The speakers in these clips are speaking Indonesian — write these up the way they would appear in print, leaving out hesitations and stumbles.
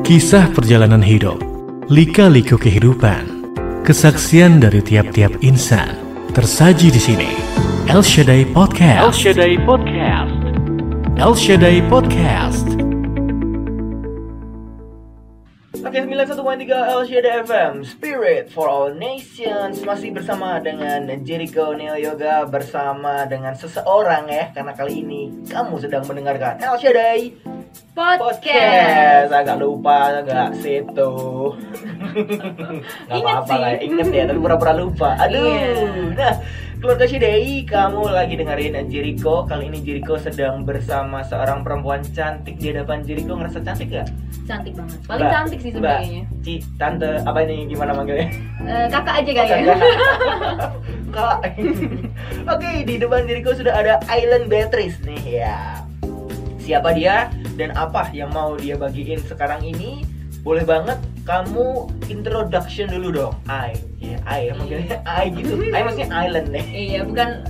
Kisah perjalanan hidup, lika-liku kehidupan, kesaksian dari tiap-tiap insan tersaji di sini. El Shaddai Podcast. El Shaddai Podcast. El Shaddai Podcast. Oke, 91.3 El Shaddai FM, Spirit for All Nations. Masih bersama dengan Jericho Neo Yoga, bersama dengan seseorang ya. Karena kali ini kamu sedang mendengarkan El Shaddai Podcast. Agak lupa, agak situ. Gak apa-apa lah, inget ya, tapi pura-pura lupa. Aduh, nah keluarga Shaddai, kamu lagi dengerin Jericho. Kali ini Jericho sedang bersama seorang perempuan cantik. Di hadapan Jericho ngerasa cantik gak? Cantik banget, paling cantik sih sebenarnya. Tante, apa ini, gimana manggilnya? Kakak aja kali ya. Kak. Oke, di depan Jericho sudah ada Ailen Beatrice nih ya. Siapa dia dan apa yang mau dia bagiin sekarang ini? Boleh banget kamu introduction dulu dong. Manggilnya I gitu. I maksudnya island deh. Iya, bukan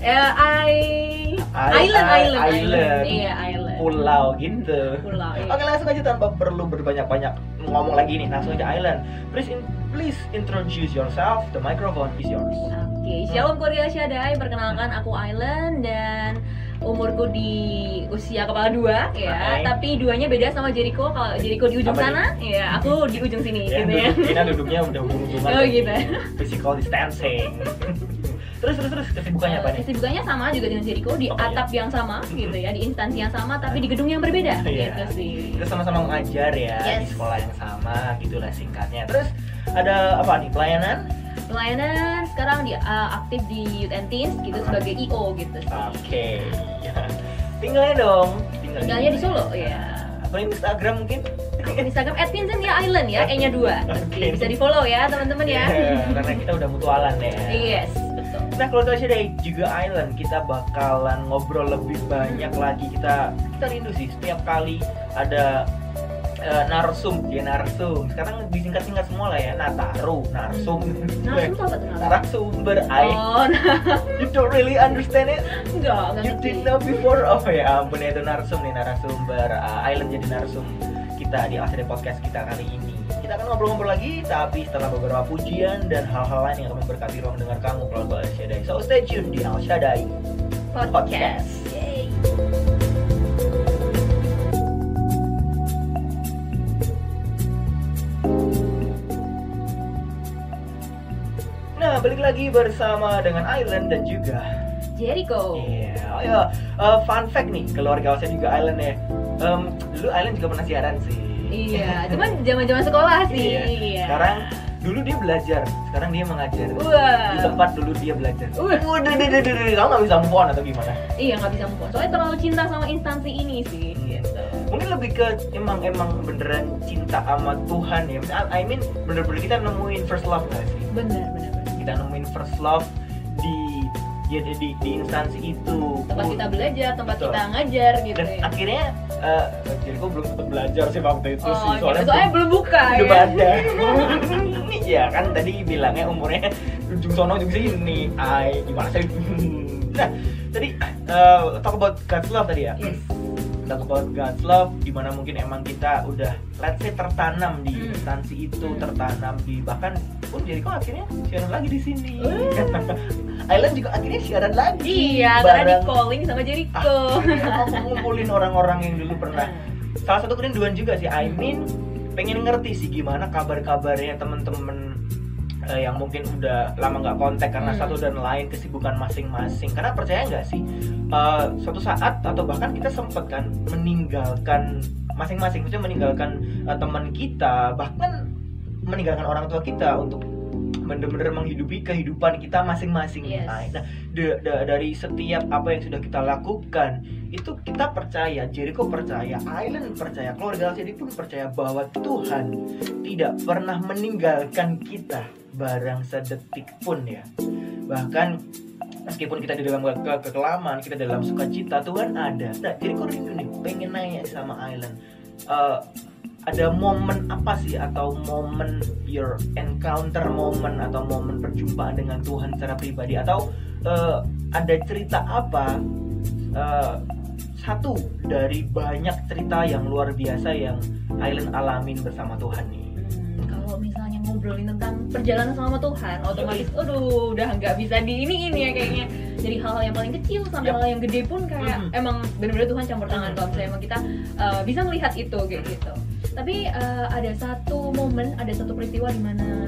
island. Iya, island. Pulau gitu. Pulau. Iya. Oke, langsung aja tanpa perlu berbanyak-banyak ngomong lagi nih. Langsung aja Island. Please introduce yourself. The microphone is yours. Oke, Shalom keluarga Shaddai. Perkenalkan aku Island dan umurku di usia kepala 2 ya. Tapi 2-nya beda sama Jericho. Kalau Jericho di ujung sana, ya aku di ujung sini ya, gitu ya. Kita duduknya udah hubungan. Oh gitu. Physical distancing. Terus kesibukannya apa nih? Kesibukannya sama juga dengan Jericho, di atap yang sama gitu ya, di instansi yang sama tapi di gedung yang berbeda gitu sih. Kita sama-sama mengajar ya, di sekolah yang sama gitulah singkatnya. Terus ada apa nih, pelayanan sekarang aktif di Youth and Teens gitu sebagai IO gitu sih. Oke. Tinggalnya dong. Tinggalnya di Solo ya. Apa Instagram mungkin? Instagram @vincent_island ya, E-nya 2. Okay. Bisa di follow ya teman-teman ya. Karena kita udah mutualan ya. Yes, betul. Nah, kalau Shaddai juga Island, kita bakalan ngobrol lebih banyak lagi. Kita rindu sih setiap kali ada narsum. Sekarang disingkat-singkat semua lah ya. Narsum apa tuh? Narasumber. You don't really understand it? Enggak You didn't know before? Oh ya ampun, itu narsum nih, narasumber. Island jadi narsum kita di LCD Podcast kita kali ini. Kita akan ngobrol-ngobrol lagi, tapi setelah beberapa pujian dan hal-hal lain yang akan memberkati ruang dengar kamu, keluarga El Shaddai. So stay tune di El Shaddai Podcast. Yay. Nah, balik lagi bersama dengan Island dan juga Jericho. Iya. Fun fact nih, keluarga saya juga Island ya. Dulu Island juga pernah siaran sih. Iya, cuman zaman-zaman sekolah sih. Iya. Sekarang dulu dia belajar, sekarang dia mengajar. Wah. Di tempat dulu dia belajar. Waduh, kamu nggak bisa move on atau gimana? Iya, nggak bisa move on. Soalnya terlalu cinta sama instansi ini sih. Gitu. Mungkin lebih ke emang beneran cinta sama Tuhan ya. I mean bener-bener kita nemuin first love nggak sih? Bener. Kita nemuin first love di instansi itu, tempat kita belajar, tempat kita ngajar gitu. Dan ya. akhirnya jadi gue belum sempat belajar sih waktu itu sih, soalnya belum buka belum ya. ada. Iya kan tadi bilangnya umurnya ujung sono ujung sini. Gimana sih? Nah tadi talk about God's love tadi ya. Yes. Talk about God's love, dimana mungkin emang kita udah let's say tertanam di instansi itu, tertanam di bahkan pun jadi kok akhirnya siaran lagi di sini. Island juga akhirnya siaran lagi. Iya, karena di calling sama Jericho. Ngumpulin orang-orang yang dulu pernah. Salah satu kerinduan juga sih, I mean pengen ngerti sih gimana kabar-kabarnya temen-temen yang mungkin udah lama nggak kontak karena satu dan lain kesibukan masing-masing. Karena percaya nggak sih, suatu saat atau bahkan kita sempet kan meninggalkan masing-masing, maksudnya meninggalkan teman kita, bahkan meninggalkan orang tua kita untuk bener-bener menghidupi kehidupan kita masing-masing. Yes. Nah, dari setiap apa yang sudah kita lakukan itu kita percaya, Jericho percaya, Island percaya, keluarga Shaddai pun percaya bahwa Tuhan tidak pernah meninggalkan kita barang sedetik pun ya. Bahkan meskipun kita di dalam kekelaman, kita dalam sukacita, Tuhan ada. Nah, Jericho rindu nih, pengen nanya sama Island, ada momen apa sih, atau momen your encounter moment atau momen perjumpaan dengan Tuhan secara pribadi, atau ada cerita apa satu dari banyak cerita yang luar biasa yang Aileen alamin bersama Tuhan nih. Kalau misalnya ngobrolin tentang perjalanan sama Tuhan, otomatis udah nggak bisa diiniin ya kayaknya. Dari hal-hal yang paling kecil sampai hal yang gede pun kayak emang benar-benar Tuhan campur tangan kalau misalnya emang kita bisa melihat itu kayak gitu. Tapi ada satu momen, ada satu peristiwa di mana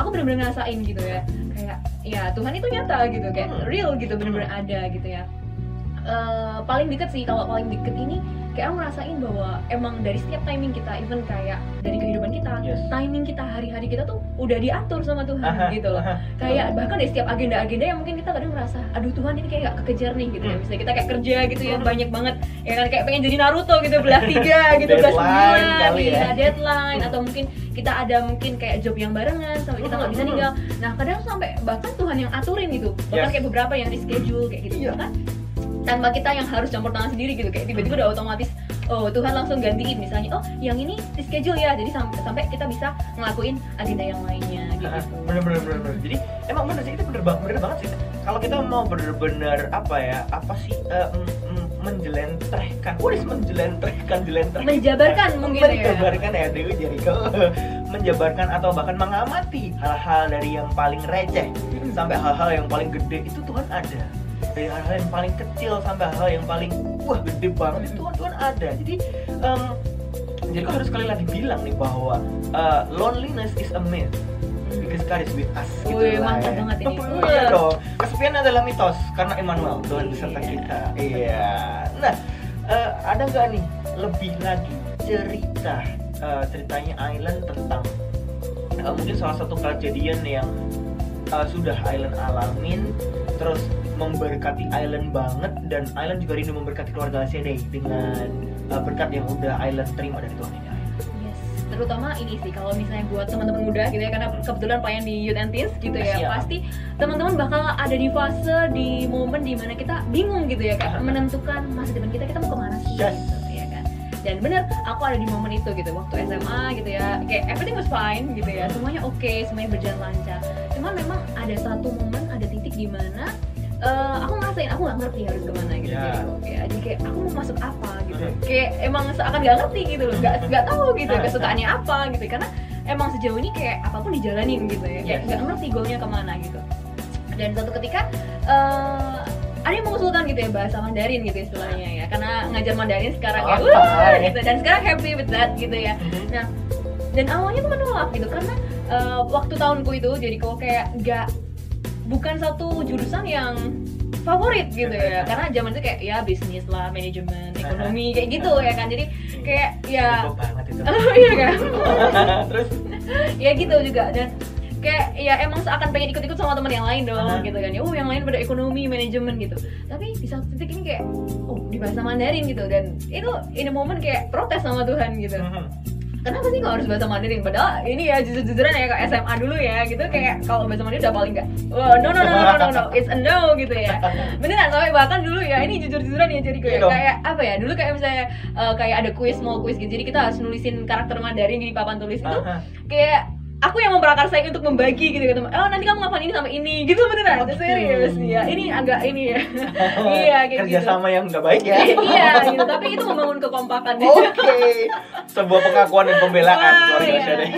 aku benar-benar ngerasain gitu ya, kayak ya Tuhan itu nyata gitu, kayak real gitu, benar-benar ada gitu ya. Paling deket sih, kalau paling deket ini kayak aku ngerasain bahwa emang dari setiap timing kita, even kayak dari kehidupan kita, timing kita hari-hari kita tuh udah diatur sama Tuhan gitu loh. Kayak bahkan dari setiap agenda-agenda yang mungkin kita kadang merasa, aduh Tuhan ini kayak gak kekejar nih gitu ya. Misalnya kita kayak kerja gitu ya, banyak banget ya kan, kayak pengen jadi Naruto gitu, belah 3 gitu, belah 9 ya, deadline, atau mungkin kita ada mungkin kayak job yang barengan sampai kita nggak bisa ninggal. Nah kadang sampai bahkan Tuhan yang aturin gitu, bahkan kayak beberapa yang reschedule kayak gitu kan, tanpa kita yang harus campur tangan sendiri gitu, kayak tiba-tiba udah otomatis Tuhan langsung gantiin, misalnya yang ini di schedule ya, jadi sampai kita bisa ngelakuin agenda yang lainnya gitu. Bener. Jadi emang bener sih, itu bener banget sih. Kalau kita mau bener-bener menjabarkan ya Dewi Jericho menjabarkan atau bahkan mengamati hal-hal dari yang paling receh sampai hal-hal yang paling gede, itu Tuhan ada. Dari hal-hal yang paling kecil sampai hal yang paling gede banget, itu Tuhan ada. Jadi Jericho harus sekali lagi bilang nih bahwa loneliness is a myth because God is with us. Mantap banget ini. Iya dong. Kesepian adalah mitos karena Emmanuel, Tuhan beserta kita. Iya. Nah, ada nggak nih lebih lagi ceritanya Aileen tentang mungkin salah satu kejadian yang sudah Aileen alamin, terus memberkati Aileen banget, dan Aileen juga rindu memberkati keluarga LCD dengan berkat yang udah Aileen terima dari Tuhan ini. Yes, terutama ini sih kalau misalnya buat teman-teman muda gitu ya, karena kebetulan pengen di Youth and Teens gitu ya, pasti teman-teman bakal ada di fase, di momen dimana kita bingung gitu ya, kayak menentukan masa depan kita mau kemana sih gitu ya kan. Dan bener, aku ada di momen itu gitu, waktu SMA gitu ya, kayak everything was fine gitu ya, semuanya oke, semuanya berjalan lancar. Cuman memang ada satu momen, ada titik di mana aku ngerasain aku nggak ngerti harus kemana gitu. Jadi kayak aku mau masuk apa gitu, kayak emang seakan nggak ngerti gitu loh, nggak tahu gitu kesukaannya apa gitu, karena emang sejauh ini kayak apapun dijalanin gitu ya, kayak nggak ngerti goalnya kemana gitu. Dan suatu ketika ada yang mengusulkan gitu ya, bahasa Mandarin gitu istilahnya ya, karena ngajar Mandarin sekarang ya gitu, dan sekarang happy with that gitu ya. Nah, dan awalnya tuh menolak gitu, karena waktu tahunku itu jadi kok kayak bukan satu jurusan yang favorit gitu ya, karena zaman itu kayak ya bisnis lah, manajemen, ekonomi kayak gitu ya kan, jadi kayak ya iya kan terus ya gitu juga, dan kayak ya emang seakan pengen ikut-ikut sama teman yang lain dong gitu kan ya, yang lain pada ekonomi, manajemen gitu, tapi di satu titik ini kayak di bahasa Mandarin gitu, dan itu in a moment kayak protes sama Tuhan gitu. Kenapa sih kok harus bahasa Mandarin? Padahal ini ya jujur-jujuran ya, kayak SMA dulu ya gitu, kayak kalau bahasa Mandarin udah paling enggak no, it's a no gitu ya. Beneran, sampai bahkan dulu ya, ini jujur-jujuran ya, jadi kayak apa ya, dulu kayak misalnya kayak ada small quiz gitu, jadi kita harus nulisin karakter Mandarin di papan tulis itu, kayak aku yang memperakarsai untuk membagi gitu, nanti kamu ngapain ini sama ini gitu, beneran, serius ya, ini agak ini ya iya kayak kerja gitu, sama yang nggak baik ya. iya gitu, tapi itu membangun kekompakan. Sebuah pengakuan dan pembelaan luar biasa deh.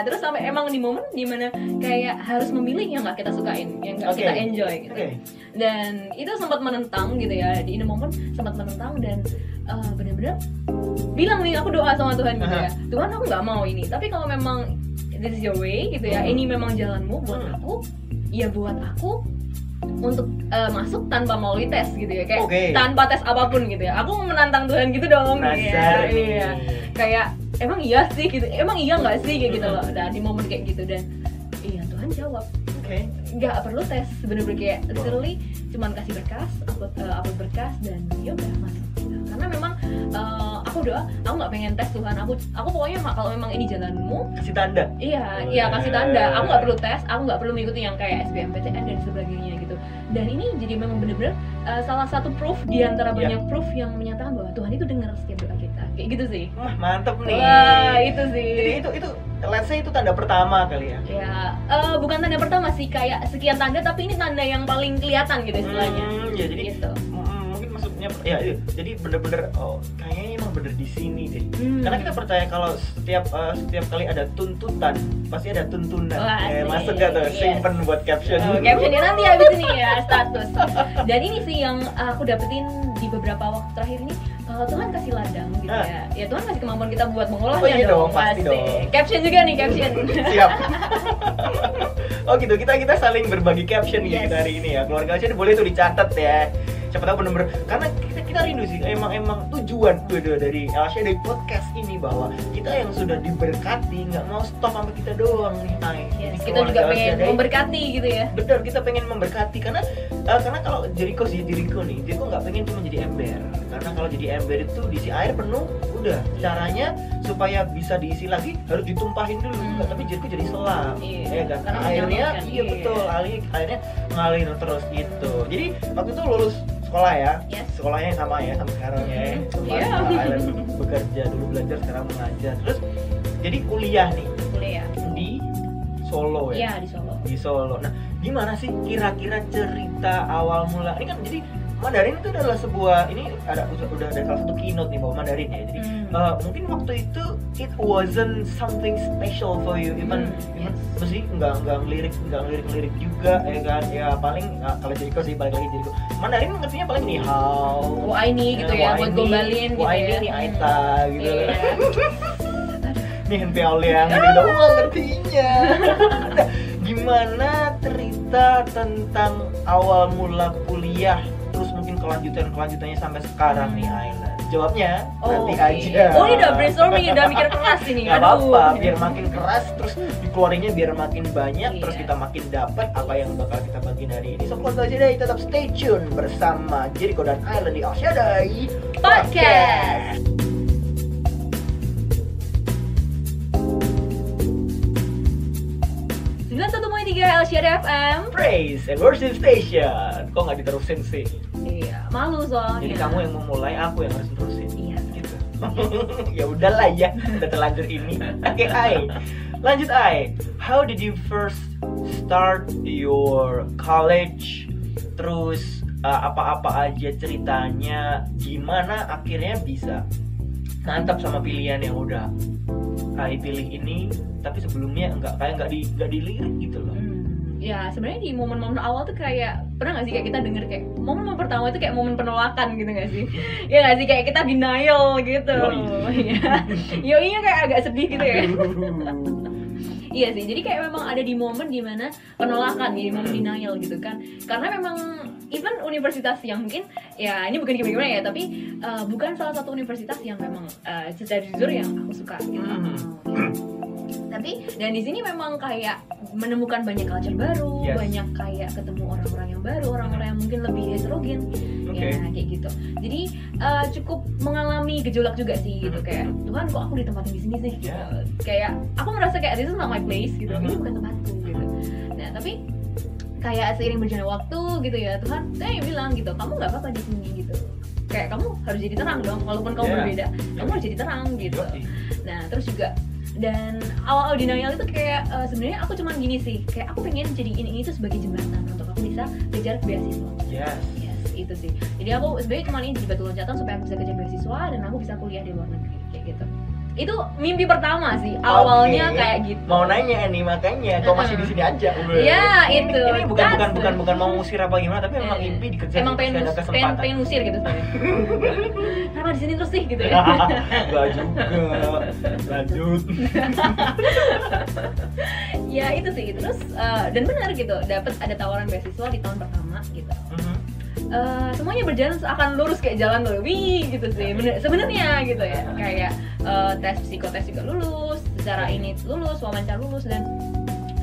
Terus sampai emang di momen dimana kayak harus memilih yang nggak kita sukain, yang nggak kita enjoy gitu. Dan itu sempat menentang gitu ya, di momen sempat menentang, dan benar-benar bilang nih, aku doa sama Tuhan gitu ya, Tuhan aku nggak mau ini, tapi kalau memang this is your way gitu ya, ini memang jalanmu buat aku, ya buat aku untuk masuk tanpa melalui tes gitu ya, kayak tanpa tes apapun gitu ya, aku menantang Tuhan gitu dong. Iya kayak emang iya sih gitu, emang iya nggak sih kayak gitu loh. Nah di momen kayak gitu, dan iya Tuhan jawab, nggak perlu tes, bener-bener kayak literally cuman kasih berkas, upload berkas, dan ya udah masuk gitu. Karena memang aku doa, aku nggak pengen tes Tuhan, aku pokoknya kalau memang ini jalanmu, kasih tanda. Iya kasih tanda, aku nggak perlu tes, aku nggak perlu mengikuti yang kayak SBMPTN dan sebagainya gitu. Dan ini jadi memang bener-bener salah satu proof di antara banyak proof yang menyatakan bahwa Tuhan itu dengar setiap doa kita, kayak gitu sih. Wah mantep nih. Wah itu sih. Jadi itu let's say itu tanda pertama kali ya. Ya bukan tanda pertama sih, kayak sekian tanda, tapi ini tanda yang paling kelihatan gitu istilahnya. Ya jadi gitu. Mungkin maksudnya ya jadi bener-bener kayaknya emang bener di sini deh. Karena kita percaya kalau setiap kali ada tuntutan pasti ada tuntunan. Masuk gak tuh? Simpen buat caption. Captionnya nanti habis ini ya, status. Dan ini sih yang aku dapetin di beberapa waktu terakhir ini, kalau Tuhan kasih ladang gitu ya Tuhan kasih kemampuan kita buat mengolahnya iya dong, pasti dong. Caption juga nih, caption. Siap. Oh gitu, kita saling berbagi caption gitu hari ini ya. Keluarga aja boleh tuh dicatat ya. Siapa tahu bener-bener, karena kita rindu sih emang tujuan dari El Shaddai Podcast ini bahwa kita yang sudah diberkati nggak mau stop sampai kita doang nih. Kita juga pengen memberkati gitu ya. Betul, kita pengen memberkati karena kalau Jericho nggak pengen cuma jadi ember. Karena kalau jadi ember itu diisi air penuh, udah caranya supaya bisa diisi lagi harus ditumpahin dulu. Tapi Jericho jadi selam, ya kan? Karena airnya, betul, airnya ngalir terus gitu. Jadi waktu itu lulus sekolah ya, sekolahnya sama ya sampai sekarang ya. Island bekerja dulu, belajar, sekarang mengajar. Terus jadi kuliah di Solo ya. Iya, di Solo. Nah, gimana sih kira-kira cerita awal mula? Ini kan jadi Mandarin itu adalah sebuah, ini udah ada salah satu keynote nih bahwa Mandarin ya. Jadi mungkin waktu itu it wasn't something special for you, even mesti nggak ngelirik juga ya kan. Ya paling kalau Jericho sih balik lagi Jericho. Mandarin ngertinya paling ni hao, wah ini gitu ya, buat gombalin gitu ya. Ni aita gitu. Nih hempeol yang gitu, ngertinya. Gimana cerita tentang awal mula kuliah? Terus mungkin kelanjutannya sampai sekarang nih Island. Jawabnya nanti aja. Ini udah brainstorming, udah mikir keras ini. Gak apa-apa, biar makin keras terus dikeluarinnya biar makin banyak, terus kita makin dapat apa yang bakal kita bagi hari ini. So keluarga Shaddai tetap stay tune bersama Jericho dan Island di El Shaddai Podcast. 91.3 El Shaddai FM, Praise and Worship Station. Kok nggak diterusin sih? Iya, malu soalnya. Jadi kamu yang memulai, aku yang harus terusin. Iya. Gitu. Ya udahlah ya, udah terlanjur ini. Oke, lanjut How did you first start your college? Terus apa-apa aja ceritanya? Gimana akhirnya bisa mantap sama pilihan yang udah pilih ini, tapi sebelumnya nggak dilirik gitu loh. Ya sebenarnya di momen-momen awal tuh kayak pernah nggak sih kayak kita denger kayak momen pertama itu kayak momen penolakan gitu nggak sih? Ya nggak sih, kayak kita denial gitu. Yoi-nya kayak agak sedih gitu ya. Iya sih, jadi kayak memang ada di momen dimana penolakan, di momen denial gitu kan. Karena memang even universitas yang mungkin ya ini bukan gimana ya, tapi bukan salah satu universitas yang memang secara jujur yang aku suka gitu. Tapi dan di sini memang kayak menemukan banyak culture baru, banyak kayak ketemu orang-orang yang baru, orang-orang yang mungkin lebih heterogen, ya kayak gitu. Jadi cukup mengalami gejolak juga sih gitu, kayak Tuhan kok aku ditempatin di sini sih? Gitu. Kayak aku merasa kayak this is not my place gitu, ini bukan tempatku gitu. Nah tapi kayak seiring berjalannya waktu gitu ya, Tuhan saya bilang gitu, kamu nggak apa-apa di sini gitu. Kayak kamu harus jadi terang dong, walaupun kamu berbeda, kamu harus jadi terang gitu. Nah terus juga dan awal denial itu kayak sebenarnya aku cuman gini sih, kayak aku pengen jadiin ini tuh sebagai jembatan untuk aku bisa kejar beasiswa. Yes itu sih. Jadi aku sebenarnya cuma ini jadi batu loncatan supaya aku bisa kejar beasiswa dan aku bisa kuliah di luar negeri kayak gitu. Itu mimpi pertama sih awalnya kayak gitu. Mau nanya nih makanya kau masih di sini aja. Ya itu. Ini bukan mau ngusir apa gimana, tapi memang mimpi dikerjain. Emang pengen ngusir gitu sebenarnya. Karena di sini terus sih gitu ya. Gak juga. Lanjut. Ya itu sih, terus dan benar gitu, ada tawaran beasiswa di tahun pertama gitu. Semuanya berjalan seakan lurus kayak jalan tuh, gitu sih sebenarnya gitu ya, kayak tes psikotes juga lulus, secara ini lulus, wawancara lulus dan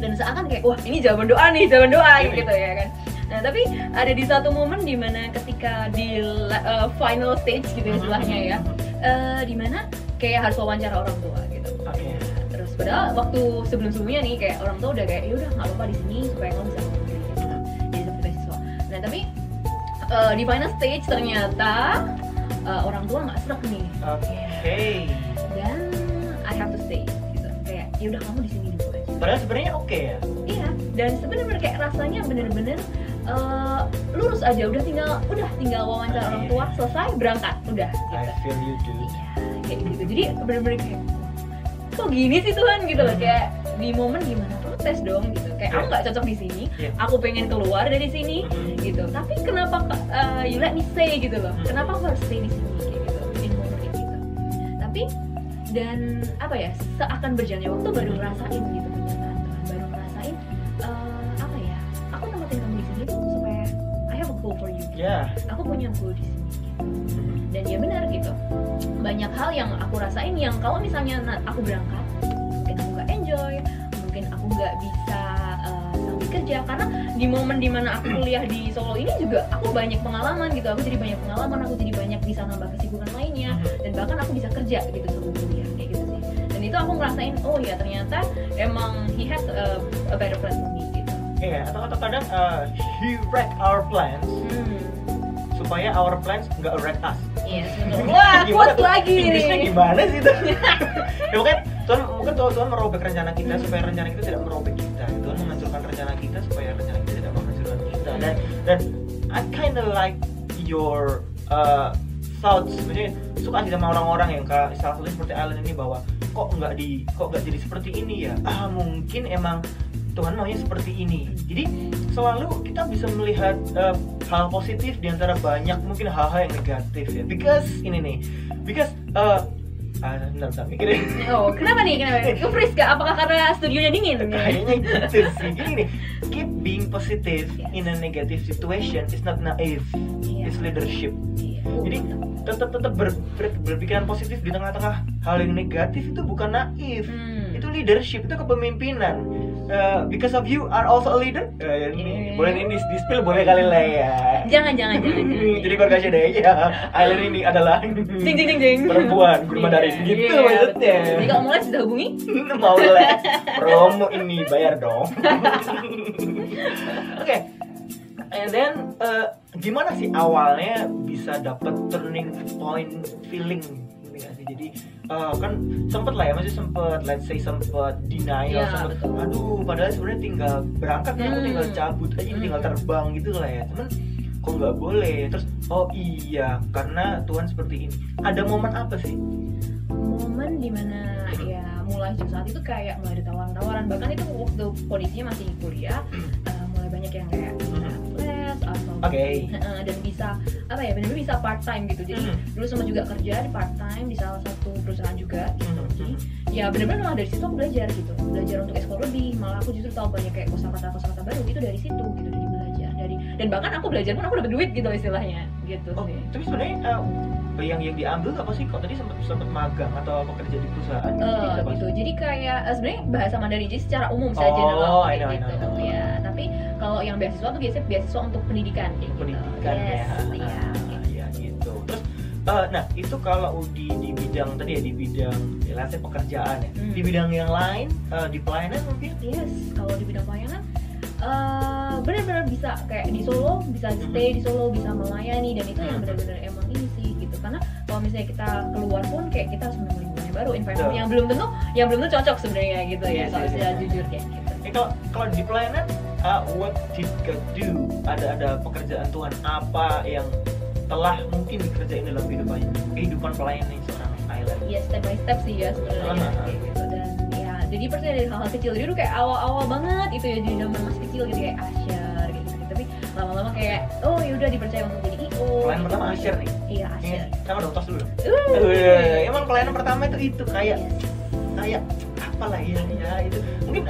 seakan kayak wah ini jawaban doa gitu ya kan. Nah tapi ada di satu momen dimana ketika di final stage gitu istilahnya ya, dimana kayak harus wawancara orang tua gitu. Terus padahal waktu sebelumnya nih kayak orang tua udah kayak yaudah nggak apa-apa di sini supaya kamu bisa ngomong gitu, jadi dapat beasiswa. Nah tapi di final stage ternyata orang tua nggak serak nih. Dan I have to stay gitu, kayak yaudah kamu di sini dulu aja. Padahal sebenarnya ya. Iya, dan sebenarnya kayak rasanya bener-bener lurus aja, udah tinggal wawancara orang tua, selesai berangkat, udah gitu. I feel you dude. Iya, kayak gitu. Jadi bener-bener kayak kok gini sih Tuhan gitu loh, kayak di momen gimana protes dong gitu, kayak aku nggak cocok di sini, aku pengen keluar dari sini gitu, tapi kenapa you let me stay gitu loh, kenapa aku harus stay di sini kayak gitu, di momen kayak gitu. Tapi dan apa ya, seakan berjalannya waktu baru ngerasain gitu kenyataan Tuhan, baru ngerasain apa ya, aku tempatin kamu di sini tuh supaya I have a goal for you gitu. Aku punya goal di sini gitu. Dan ya benar gitu, banyak hal yang aku rasain yang kalau misalnya aku berangkat mungkin aku nggak enjoy, mungkin aku nggak bisa sambil kerja, karena di momen dimana aku kuliah di Solo ini juga aku banyak pengalaman gitu, aku jadi banyak pengalaman, aku jadi banyak bisa nambah kesibukan lainnya, dan bahkan aku bisa kerja gitu sambil kuliah kayak gitu sih. Dan itu aku ngerasain, oh ya ternyata emang he has a better plan for me gitu. Atau kadang he wreck our plans supaya our plans nggak wreck us. Yes, wah, kuat lagi nih. Inggrisnya gimana sih itu? Ya mungkin Tuhan merobek rencana kita supaya rencana kita tidak merobek kita. Tuhan menghancurkan rencana kita supaya rencana kita tidak menghancurkan kita. Dan I kinda like your thoughts. Maksudnya suka sih sama orang-orang yang salah satunya seperti Alan ini, bahwa kok nggak jadi seperti ini ya? Mungkin emang Tuhan maunya seperti ini. Jadi selalu kita bisa melihat hal positif di antara banyak mungkin hal-hal yang negatif ya. Because bentar mikirin. Oh, kenapa nih? Nge-freeze gak? Apakah karena studionya dingin? Kayaknya gitu sih. Gini nih, keep being positive in a negative situation is not naive. It's leadership. Jadi tetap berpikiran positif di tengah-tengah hal yang negatif itu bukan naif. Itu leadership, itu kepemimpinan. Because of you are also a leader. Boleh ini di spill boleh kali lah ya. Jangan. Jadi keluarga deh ya. Aileen ini adalah Jing. perempuan guru Mandarin gitu maksudnya. Jadi kalau mau les bisa hubungi. Mau les promo ini bayar dong. Oke. And then gimana sih awalnya bisa dapet turning point feeling? Jadi kan sempet lah ya, masih sempet denial, sempet aduh padahal sebenarnya tinggal berangkat nih, aku tinggal cabut aja, tinggal terbang gitu lah ya, cuman kok nggak boleh. Terus oh iya karena Tuhan seperti ini. Ada momen apa sih? Momen dimana ya mulai saat itu kayak mulai ada tawaran-tawaran, bahkan itu waktu kondisinya masih kuliah, mulai banyak yang kayak les atau dan bisa apa ya, benar-benar bisa part time gitu. Jadi dulu sempat juga kerja di part time di salah satu perusahaan juga gitu. Jadi ya benar-benar malah dari situ aku belajar untuk explore lebih. Malah aku justru tahu banyak kayak kosakata baru itu dari situ gitu, dari belajar dan bahkan aku belajar pun aku dapat duit gitu istilahnya gitu sih. Tapi sebenarnya yang diambil apa sih? Kok tadi sempat magang atau bekerja di perusahaan gitu. Jadi kayak sebenarnya bahasa Mandarin jadi secara umum saja general gitu. Ya, tapi kalau yang beasiswa tuh biasanya beasiswa untuk pendidikan gitu. Pendidikan ya gitu. Terus nah itu kalau di bidang tadi ya, di bidang ya pekerjaan ya. Di bidang yang lain di pelayanan mungkin? Yes, kalau di bidang pelayanan benar-benar bisa kayak di Solo, bisa stay di Solo, bisa melayani, dan itu yang benar-benar emang ini sih gitu. Karena kalau misalnya kita keluar pun kayak kita harus menemukan lingkungan yang baru, environment yang belum tentu cocok sebenarnya gitu ya, kalau saya jujur kayak gitu. Kalau di pelayanan what did God do? Ada pekerjaan Tuhan apa yang telah mungkin dikerjain dalam kehidupan pelayanan seorang Aileen? Ya step by step sih ya sebenarnya kayak gitu. Dan ya jadi percaya dari hal-hal kecil, jadi dulu kayak awal-awal banget itu ya, di zaman masih kecil gitu kayak Asher kayak gitu. Tapi lama-lama kayak oh yaudah dipercaya untuk jadi IO. Pelayanan pertama Asher nih? Iya Asher. Sama dong, tos dulu. Emang pelayanan pertama itu kayak apalah ya itu mungkin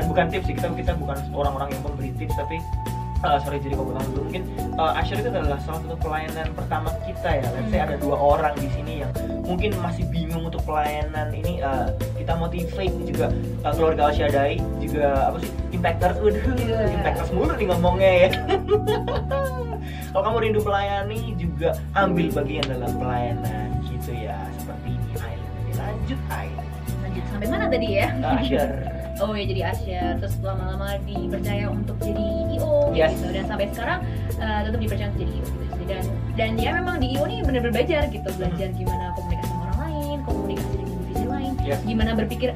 bukan tips sih, kita bukan orang-orang yang memberi tips, tapi sorry jadi kok dulu mungkin Asher itu adalah salah satu pelayanan pertama kita ya. Let's say ada 2 orang di sini yang mungkin masih bingung untuk pelayanan ini, kita motivate juga keluarga Al-Shaddai juga apa sih impactors, impactors mulu nih ngomongnya ya. Kalau kamu rindu melayani juga ambil bagian dalam pelayanan gitu ya, seperti ini Aileen. Lanjut sampai mana tadi ya? Asher. Oh ya jadi Asher, terus lama-lama dipercaya untuk jadi IO gitu, dan sampai sekarang tetap dipercaya untuk jadi IO gitu. Dan ya memang di IO nih benar-benar belajar gitu, belajar gimana komunikasi sama orang lain, komunikasi dengan divisi lain, gimana berpikir,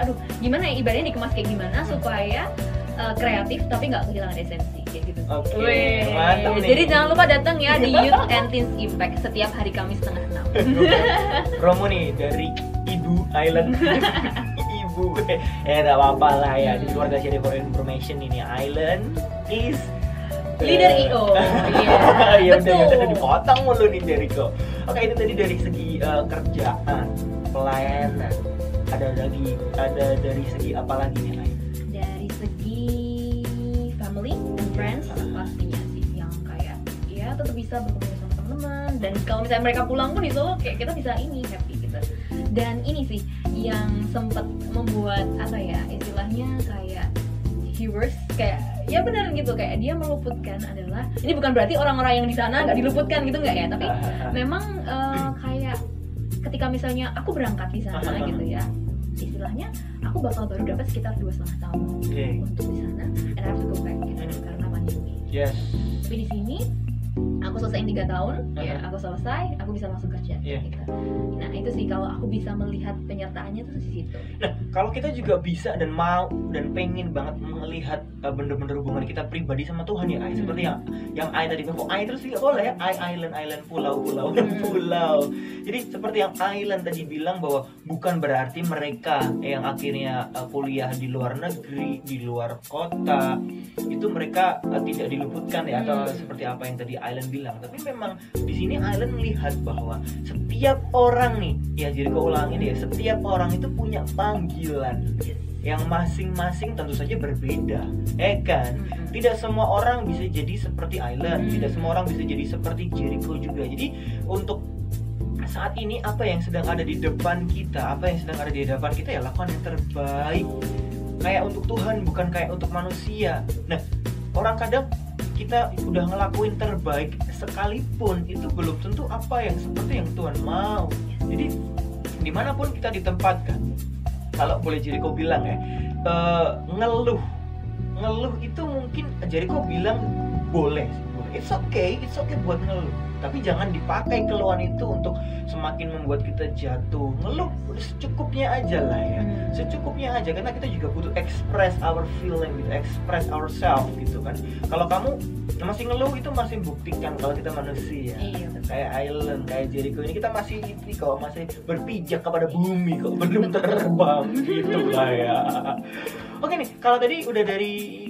gimana ya ibaratnya dikemas kayak gimana supaya kreatif tapi nggak kehilangan esensi kayak gitu. Oke, mantap nih. Jadi jangan lupa datang ya di Youth and Teens Impact setiap hari Kamis setengah 6. Promo nih dari Ibu Island. Ibu, nggak apa-apa lah ya. Di keluarga Share for Information ini Island is leader IO. Iya, udah dipotong mulu nih Jericho. Oke, itu tadi dari segi kerjaan, pelayanan. Ada dari segi apa lagi nih, Lai? Dari segi family and friends pastinya sih, yang kayak ya tetap bisa berkumpul sama teman-teman, dan kalau misalnya mereka pulang pun di Solo kayak kita bisa ini happy gitu. Dan ini sih yang sempat membuat apa ya istilahnya kayak viewers kayak ya benar gitu, kayak dia meluputkan adalah ini bukan berarti orang-orang yang di sana nggak diluputkan gitu nggak ya, tapi memang kayak ketika misalnya aku berangkat di sana gitu ya, istilahnya aku bakal baru dapat sekitar 2,5 tahun untuk di sana, and I have to go back gitu, karena pandemi. Yes. Tapi di sini aku selesaiin 3 tahun, ya aku selesai, aku bisa langsung kerja. Gitu. Nah itu sih kalau aku bisa melihat penyertaannya tuh di situ. Nah kalau kita juga bisa dan mau dan pengen banget melihat bener-bener hubungan kita pribadi sama Tuhan ya, Ai. Seperti yang Ai tadi bilang, Ai terus tidak boleh ya, island, pulau. Jadi seperti yang Island tadi bilang bahwa bukan berarti mereka yang akhirnya kuliah di luar negeri, di luar kota, itu mereka tidak diluputkan ya, atau seperti apa yang tadi Island bilang. Tapi memang di sini Island melihat bahwa setiap orang nih, ya jadi keulangin ya, setiap orang itu punya panggilan yang masing-masing tentu saja berbeda, kan? Tidak semua orang bisa jadi seperti Island, tidak semua orang bisa jadi seperti Jericho juga. Jadi untuk saat ini apa yang sedang ada di depan kita, ya lakukan yang terbaik, kayak untuk Tuhan, bukan kayak untuk manusia. Nah, orang kadang kita udah ngelakuin terbaik sekalipun itu belum tentu apa yang seperti yang Tuhan mau. Jadi dimanapun kita ditempatkan, kalau boleh Jericho bilang ya, ngeluh itu mungkin Jericho bilang boleh. It's okay buat ngeluh, tapi jangan dipakai keluhan itu untuk semakin membuat kita jatuh. Ngeluh udah secukupnya aja lah ya, secukupnya aja, karena kita juga butuh express our feeling gitu, express ourselves gitu kan. Kalau kamu masih ngeluh itu masih buktikan kalau kita manusia. Kayak Island, kayak Jericho ini kita masih masih berpijak kepada bumi kok, belum terbang gitu lah ya. Oke nih, kalau tadi udah dari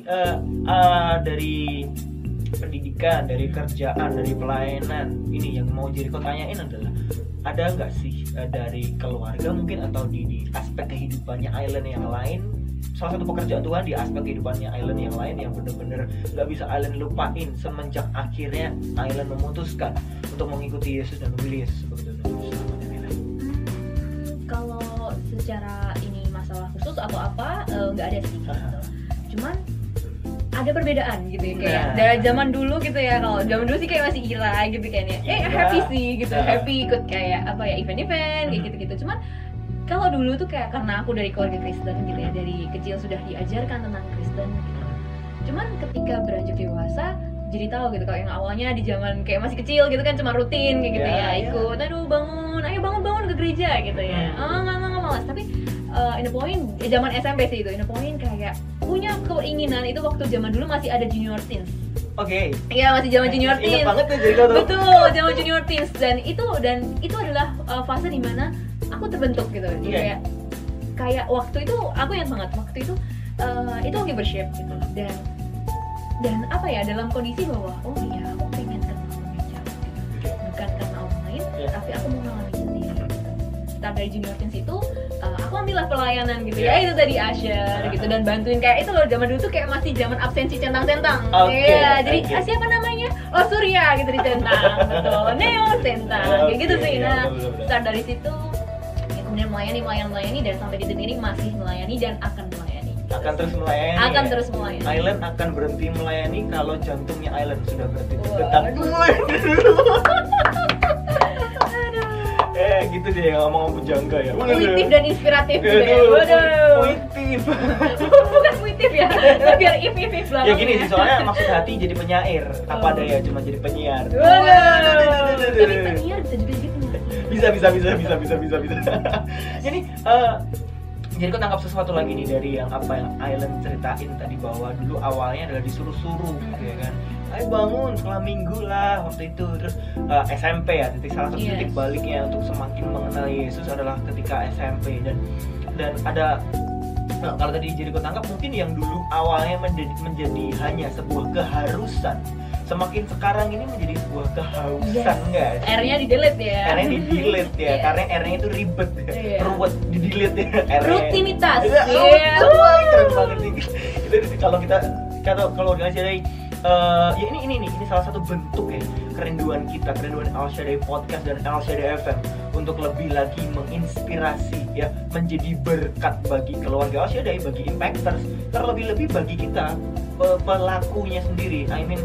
pendidikan, dari kerjaan, dari pelayanan, ini yang mau Jericho tanyain adalah ada nggak sih dari keluarga mungkin atau di aspek kehidupannya Island yang lain, salah satu pekerjaan Tuhan di aspek kehidupannya Island yang lain yang benar-benar nggak bisa Island lupain semenjak akhirnya Island memutuskan untuk mengikuti Yesus dan memilih Yesus sebagai Tuhan dan Juru Selamat? Kalau secara ini masalah khusus atau apa nggak ada sih gitu. Cuman ada perbedaan gitu ya, kayak dari zaman dulu gitu ya. Kalau zaman dulu sih kayak masih gila gitu kayaknya, happy sih gitu, happy ikut kayak apa ya, event-event kayak gitu-gitu. Cuman kalau dulu tuh kayak karena aku dari keluarga Kristen gitu ya, dari kecil sudah diajarkan tentang Kristen gitu. Cuman ketika beranjak dewasa jadi tahu gitu, kalau yang awalnya di zaman kayak masih kecil gitu kan cuma rutin kayak gitu ikut, aduh bangun ke gereja gitu ya, nggak malas. Tapi in the point zaman SMP sih itu, in the point kayak punya keinginan itu waktu zaman dulu masih ada junior teens. Iya, masih zaman junior teens. Ingat banget tuh Jericho tuh. Betul, zaman junior teens, dan itu adalah fase dimana aku terbentuk gitu. Kayak waktu itu aku ingat banget, waktu itu lagi worship gitu, dan apa ya, dalam kondisi bahwa aku pengen kenal gereja gitu. Bukan karena orang lain, tapi aku mau ngalamin sendiri gitu. Start dari junior teens itu aku ambillah pelayanan gitu ya, itu tadi Asher gitu, dan bantuin kayak itu loh, zaman dulu tuh kayak masih zaman absensi centang-centang. Jadi siapa namanya? Oh Surya gitu dicentang, betul. Neo centang, kayak gitu sih. Nah, start dari situ ya, kemudian melayani dan sampai di detik ini masih melayani dan akan melayani. Akan terus melayani. Island akan berhenti melayani kalau jantungnya Island sudah berhenti berdetak. Gitu deh, ngomong pujangga ya. Puitif dan inspiratif gitu ya. Puitif. Bukan puitif ya, biar if lah. Ya gini sih, soalnya maksud hati jadi penyair. Apa daya cuma jadi penyiar. Tapi penyiar bisa juga jadi penyiar. Bisa. Jadi Jadi kau tangkap sesuatu lagi nih dari yang apa yang Island ceritain tadi, bahwa dulu awalnya adalah disuruh-suruh, ya kan? Ayo bangun sekolah minggu lah waktu itu. Terus SMP ya, salah satu titik baliknya untuk semakin mengenal Yesus adalah ketika SMP. Dan ada kalau tadi jadi kau tangkap, mungkin yang dulu awalnya menjadi hanya sebuah keharusan, semakin sekarang ini menjadi sebuah kehausan, enggak? R-nya di-delete ya. R-nya di-delete ya, karena R-nya itu ribet, ruwet, di-delete ya. Rutinitas. Keren banget nih. Itu kalau organisasi dari ya ini salah satu bentuk ya kerinduan El Shaddai Podcast dan El Shaddai FM untuk lebih lagi menginspirasi ya, menjadi berkat bagi keluarga El Shaddai, bagi impactors, terlebih-lebih bagi kita pelakunya sendiri. I mean,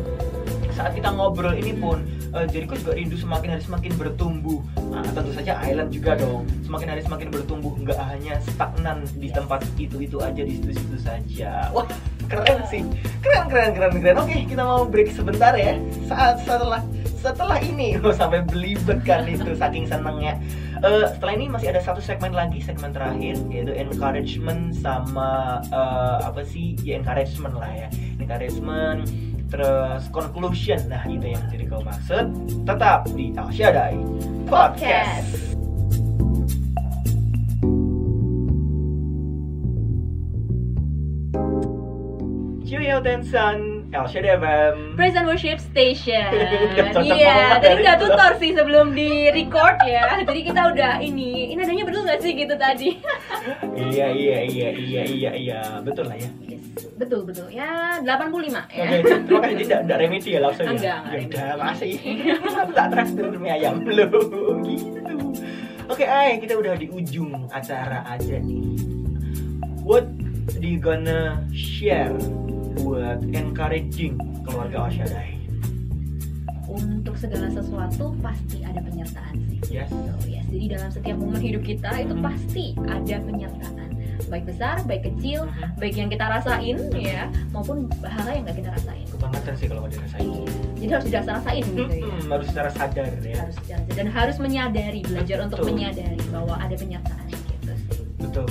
saat kita ngobrol ini pun Jericho juga rindu semakin hari semakin bertumbuh. Nah, tentu saja Island juga dong semakin hari semakin bertumbuh, nggak hanya stagnan di tempat itu aja, di situ saja. Wah, keren sih, keren. Oke, kita mau break sebentar ya. Setelah ini sampai belibet kan itu saking senengnya. Setelah ini masih ada satu segmen lagi, segmen terakhir, yaitu encouragement sama encouragement lah ya, encouragement terus conclusion. Nah, itu yang jadi kau maksud. Tetap di El Shaddai Podcast. Cuyo Tensan, El Shaddai FM, Praise and Worship Station. Iya, tadi udah tutor sih sebelum di record ya. Jadi kita udah ini adanya betul nggak sih gitu tadi? Iya, betul lah ya. Betul ya, 85 ya. Oke, terima kasih. Jadi tidak remedi ya langsung ya? Enggak udah, masih. Aku tak traktir mie ayam lu gitu. Oke, kita udah di ujung acara aja nih. What do you gonna share buat encouraging keluarga El Shaddai? Untuk segala sesuatu pasti ada penyertaan sih. Yes. Jadi dalam setiap momen hidup kita itu pasti ada penyertaan. Baik besar, baik kecil, baik yang kita rasain ya, maupun hal yang nggak kita rasain. Kebangetan sih kalau nggak dirasain. Jadi harus dirasain gitu ya. Harus secara sadar ya. Dan harus menyadari, belajar untuk menyadari bahwa ada penyertaan gitu sih. Betul.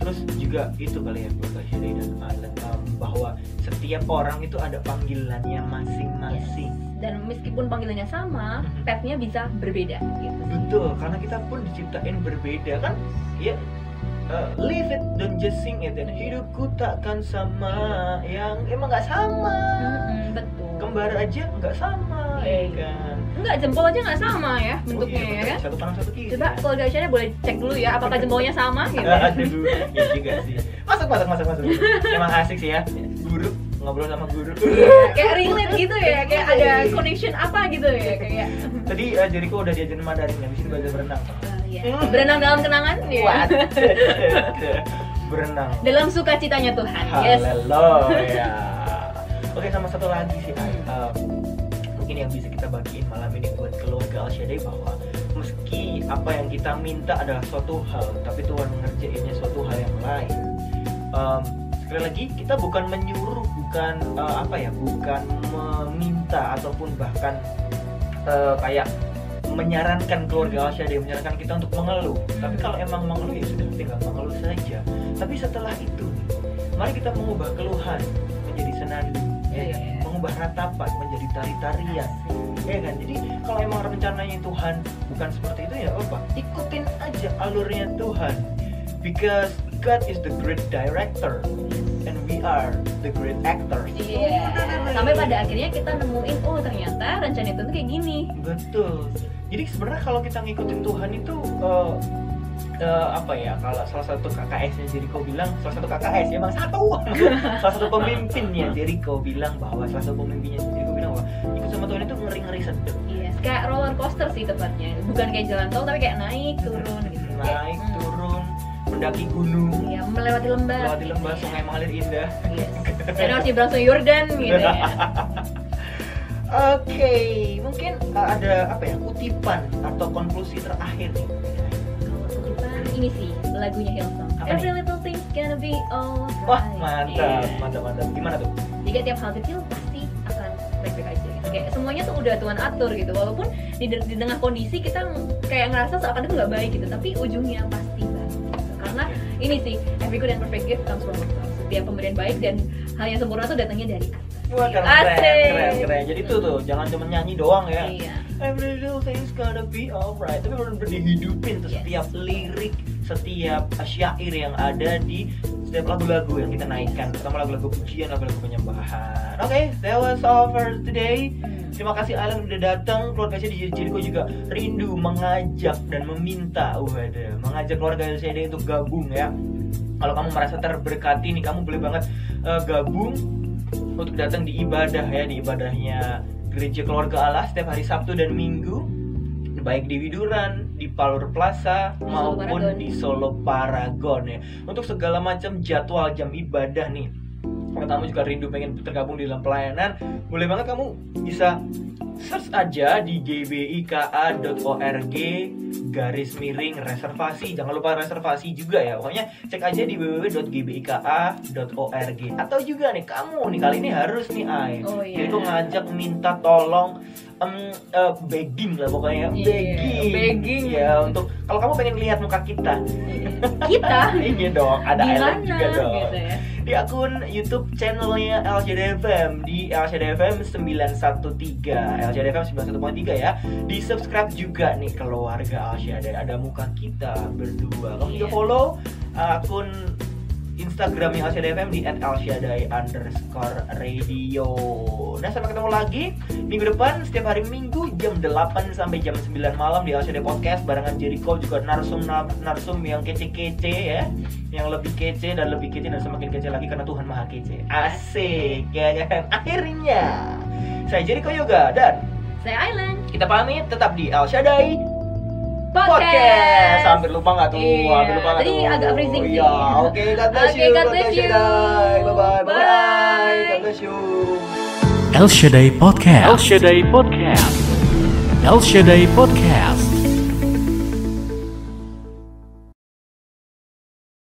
Terus juga itu kali ya buat Shaddai dan Island, bahwa setiap orang itu ada panggilannya masing-masing. Dan meskipun panggilannya sama, path-nya bisa berbeda gitu. Betul, karena kita pun diciptain berbeda kan? Ya. Live it, don't just sing it. Dan hidupku takkan sama, yang emang nggak sama. Betul. Kembar aja nggak sama, kan? Enggak, jempol aja nggak sama ya bentuknya ya kan? Satu kanan satu kiri. Coba kalau gak Shaddai boleh cek dulu ya, apakah jempolnya sama gitu. Aduh, ya juga sih. Masuk. Emang asik sih ya, guru ngobrol sama guru. Kayak relate gitu ya, kayak ada connection apa gitu ya kayak. Tadi Jericho udah diajarin Mandarin, habis itu belajar berenang. Berenang dalam kenangan ya. Berenang dalam sukacitanya Tuhan. Haleluya. Oke, sama satu lagi sih, mungkin yang bisa kita bagiin malam ini buat keluarga El Shaddai, bahwa meski apa yang kita minta adalah suatu hal, tapi Tuhan mengerjainnya suatu hal yang lain. Sekali lagi, kita bukan menyuruh, bukan bukan meminta ataupun bahkan kayak menyarankan keluarga El Shaddai, menyarankan kita untuk mengeluh. Tapi kalau emang mengeluh ya sudah, tinggal mengeluh saja. Tapi setelah itu, mari kita mengubah keluhan menjadi senandung, mengubah ratapan menjadi tari-tarian, ya kan? Jadi kalau emang rencananya Tuhan bukan seperti itu, ya apa? Ikutin aja alurnya Tuhan. Because God is the great director and we are the great actors. Sampai pada akhirnya kita nemuin, oh ternyata rencana itu kayak gini. Betul. Jadi sebenarnya kalau kita ngikutin Tuhan itu kalau salah satu KKS-nya Jericho bilang, salah satu pemimpinnya Jericho bilang bahwa ikut sama Tuhan itu ngeri-ngeri sedep. Yes, kayak roller coaster sih tepatnya. Bukan kayak jalan tol tapi kayak naik turun gitu. Naik turun, mendaki gunung. Iya, melewati lembah, sungai mengalir indah. Yes. Dan harus nyebrang Yordan gitu ya. Oke, mungkin ada kutipan atau konklusi terakhir nih. Kutipan ini sih lagunya Hillsong. Every little thing's gonna be alright. Wah, mantap. Gimana tuh? Jika tiap hal kecil pasti akan baik-baik aja gitu. Kayak semuanya tuh udah Tuhan atur gitu. Walaupun di tengah kondisi kita kayak ngerasa seakan itu nggak baik gitu, tapi ujungnya pasti baik. Gitu. karena ini sih every good and perfect gift comes from above. Setiap pemberian baik dan hal yang sempurna tuh datangnya dari atas. Wah, keren. Jadi itu tuh, jangan cuma nyanyi doang ya. Iya. Every little thing's gonna be alright. Tapi benar-benar dihidupin tuh setiap lirik, setiap syair yang ada di setiap lagu-lagu yang kita naikkan, terutama lagu-lagu pujian, lagu-lagu penyembahan. Oke, that was all for today. Terima kasih Alan udah datang. Keluarga saya di Jericho juga rindu mengajak dan meminta, mengajak keluarga LCD untuk gabung ya. Kalau kamu merasa terberkati nih, kamu boleh banget gabung untuk datang di ibadah ya, di ibadahnya Gereja Keluarga Allah setiap hari Sabtu dan Minggu, baik di Widuran, di Palur Plaza maupun di Solo Paragon ya. Untuk segala macam jadwal jam ibadah nih, kalau kamu juga rindu pengen tergabung di dalam pelayanan, boleh banget kamu bisa search aja di gbika.org/reservasi. Jangan lupa reservasi juga ya. Pokoknya cek aja di www.gbika.org. Atau juga nih kamu nih kali ini harus nih jadi tuh ngajak minta tolong begging lah pokoknya. Begging ya, untuk kalau kamu pengen lihat muka kita. Iya dong, ada Island juga dong gitu ya. Di akun YouTube channelnya LCD-FM di LCD-FM 913 LCD-FM 91.3 ya. Di subscribe juga nih keluarga Alsyadai, ada muka kita berdua. Kamu juga follow akun Instagramnya LCD-FM di @alsyadai_radio. Nah, sampai ketemu lagi minggu depan setiap hari Minggu jam 8 sampai jam 9 malam di LCD Podcast barengan Jericho, juga narsum yang kece-kece ya, yang lebih kece dan semakin kece lagi karena Tuhan Maha Kece. Asik ya kan. Akhirnya saya Jericho Yoga dan saya Island. Kita pamit, tetap di Alsyadai Podcast. Hampir lupa nggak tuh? Tadi agak freezing sih. Oke, God bless you. God bless you. Bye. God bless you. El Shaddai Podcast.